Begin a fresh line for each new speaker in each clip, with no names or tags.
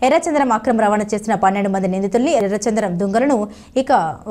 ఎర్రచందనం అక్రమ రవాణా చేసిన 12 మంది నిందితుల్ని ఎర్రచందనం దుంగలను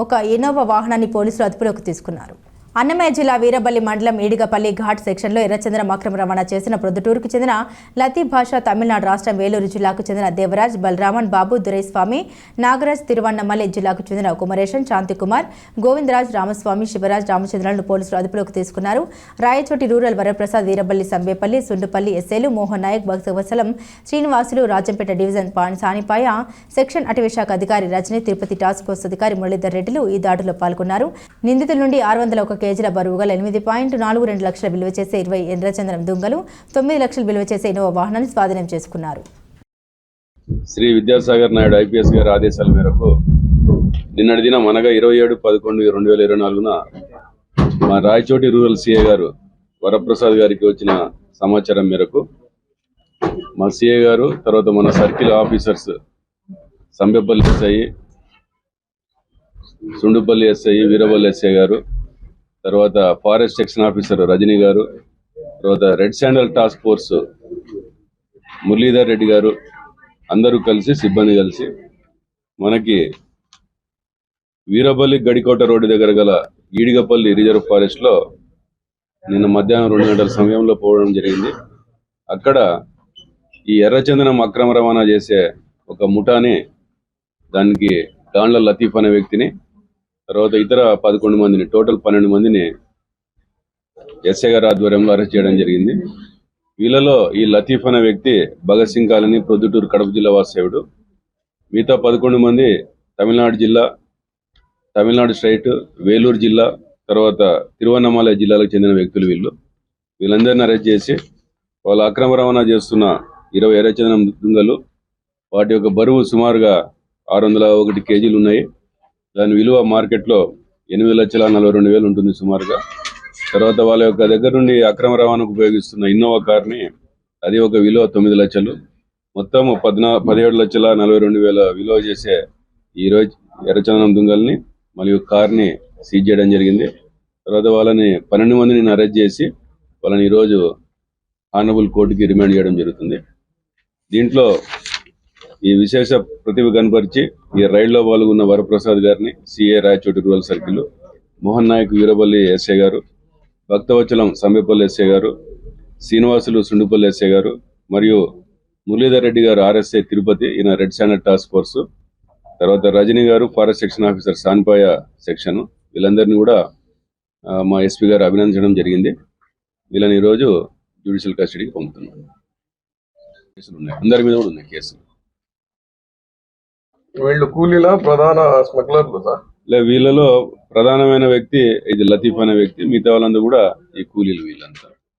ఒక ఇన్నోవా వాహనాన్ని పోలీసులు అదుపులోకి తీసుకున్నారు. అన్నమయ్య జిల్లా వీరబల్లి మండలం ఈడిగపల్లి ఘాట్ సెక్షన్లో ఎర్రచందనం అక్రమ రవాణా చేసిన ప్రొద్దుటూరుకు చెందిన లతీఫ్ భాషా, తమిళనాడు రాష్ట్రం వేలూరు జిల్లాకు చెందిన దేవరాజ్, బలరామన్ బాబు, దురైస్వామి, నాగరాజ్, తిరువన్నమలై జిల్లాకు చెందిన కుమరేషన్, శాంతికుమార్, గోవిందరాజ్, రామస్వామి, శివరాజ్, రామచంద్రలను పోలీసులు అదుపులోకి తీసుకున్నారు. రాయచోటి రూరల్ వరప్రసాద్, వీరబల్లి సంబేపల్లి, సుండుపల్లి ఎస్ఐలు మోహన్ నాయక్, భక్తవత్సలం, శ్రీనివాసులు, రాజంపేట డివిజన్ సానిపాయ సెక్షన్ అటవీశాఖ అధికారి రజని, తిరుపతి టాస్క్ ఫోర్స్ అధికారి మురళీధర్ రెడ్డిలు ఈ దాడిలో పాల్గొన్నారు. నిందితుల నుండి 601 కేజీల బరువుగల 8.42 లక్షల విలువ చేసే 20 ఎర్రచందనం దుంగలు, 9 లక్షలు విలువ చేసే ఇన్నోవా వాహనాన్ని స్వాధీనం చేసుకున్నారు.
శ్రీ విద్యాసాగర్ నాయుడు ఐపీఎస్ గారి ఆదేశాల మేరకు నిన్నటి దినం అనగా 27/11/2024న మా రాయచోటి రూరల్ సిఐ గారు వరప్రసాద్ గారికి వచ్చిన సమాచారం మేరకు మా సిఐ గారు, తర్వాత మన circle officers Sambepalli SI, Sundupalli SI, Veeraballi SI గారు, తర్వాత ఫారెస్ట్ సెక్షన్ ఆఫీసర్ రజనీ గారు, తర్వాత red sandal task force Muralidhar Reddy గారు అందరూ కలిసి, సిబ్బంది కలిసి మనకి వీరబల్లి గడికోట రోడ్డు దగ్గర గల ఈడిగపల్లి రిజర్వ్ ఫారెస్ట్ లో నిన్న మధ్యాహ్నం 2 గంటల సమయంలో పోవడం జరిగింది. అక్కడ ఈ ఎర్రచందనం అక్రమ రవాణా చేసే ఒక ముఠాని, దానికి దాండ్ల లతీఫ్ అనే వ్యక్తిని, తర్వాత ఇతర 11 మందిని, టోటల్ 12 మందిని ఎస్ఐ గారి ఆధ్వర్యంలో అరెస్ట్ చేయడం జరిగింది. వీళ్ళలో ఈ లతీఫ్ అనే వ్యక్తి భగత్ సింగ్ కాలనీ, ప్రొద్దుటూరు, కడప జిల్లా వాస్తవ్యుడు. మిగతా 11 మంది తమిళనాడు జిల్లా, తమిళనాడు స్టేట్, వేలూరు జిల్లా, తర్వాత తిరువన్నమలై జిల్లాలకు చెందిన వ్యక్తులు. వీళ్ళందరినీ అరెస్ట్ చేసి వాళ్ళు అక్రమ రవాణా చేస్తున్న 20 ఎర్రచందనం దుంగలు, వాటి యొక్క బరువు సుమారుగా 601 కేజీలు ఉన్నాయి. దాని విలువ మార్కెట్లో 8,42,000 ఉంటుంది సుమారుగా. తర్వాత వాళ్ళ యొక్క దగ్గర నుండి అక్రమ రవాణాకు ఉపయోగిస్తున్న ఇన్నోవా కార్ని, అది ఒక విలువ 9 లక్షలు, మొత్తం 17,42,000 విలువ చేసే ఈ 20 ఎర్రచందనం దుంగల్ని మరియు కార్ని సీజ్ చేయడం జరిగింది. తర్వాత వాళ్ళని 12 మందిని అరెస్ట్ చేసి వాళ్ళని ఈరోజు ఆనరబుల్ కోర్టుకి రిమాండ్ చేయడం జరుగుతుంది. దీంట్లో ఈ విశేష ప్రతిభ కనపరిచి ఈ రైడ్లో పాల్గొన్న వరప్రసాద్ గారిని CI Rayachoti rural circle, Mohan Nayak Veeraballi SI గారు, భక్తవత్సలం సంబేపల్లి ఎస్ఐ గారు, శ్రీనివాసులు సుండుపల్లి ఎస్ఐ గారు మరియు మురళీధర్ రెడ్డి గారు ఆర్ఎస్ఐ తిరుపతి, ఈయన రెడ్ శాండల్ టాస్క్ ఫోర్స్, తర్వాత రజనీ గారు ఫారెస్ట్ సెక్షన్ ఆఫీసర్ సాన్పాయ సెక్షన్, వీళ్ళందరినీ కూడా మా ఎస్పీ గారు అభినందించడం జరిగింది. వీళ్ళని ఈరోజు జ్యుడిషియల్ కస్టడీకి పంపుతున్నారు. కేసులు ఉన్నాయి, అందరి మీద కూడా ఉన్నాయి కేసులు.
వీళ్ళు కూలీల ప్రధాన స్మగ్లర్లు సార్?
వీళ్ళలో ప్రధానమైన వ్యక్తి ఇది లతీఫ్ అనే వ్యక్తి, మిగతా వాళ్ళందరూ కూడా ఈ కూలీలు వీళ్ళంతా.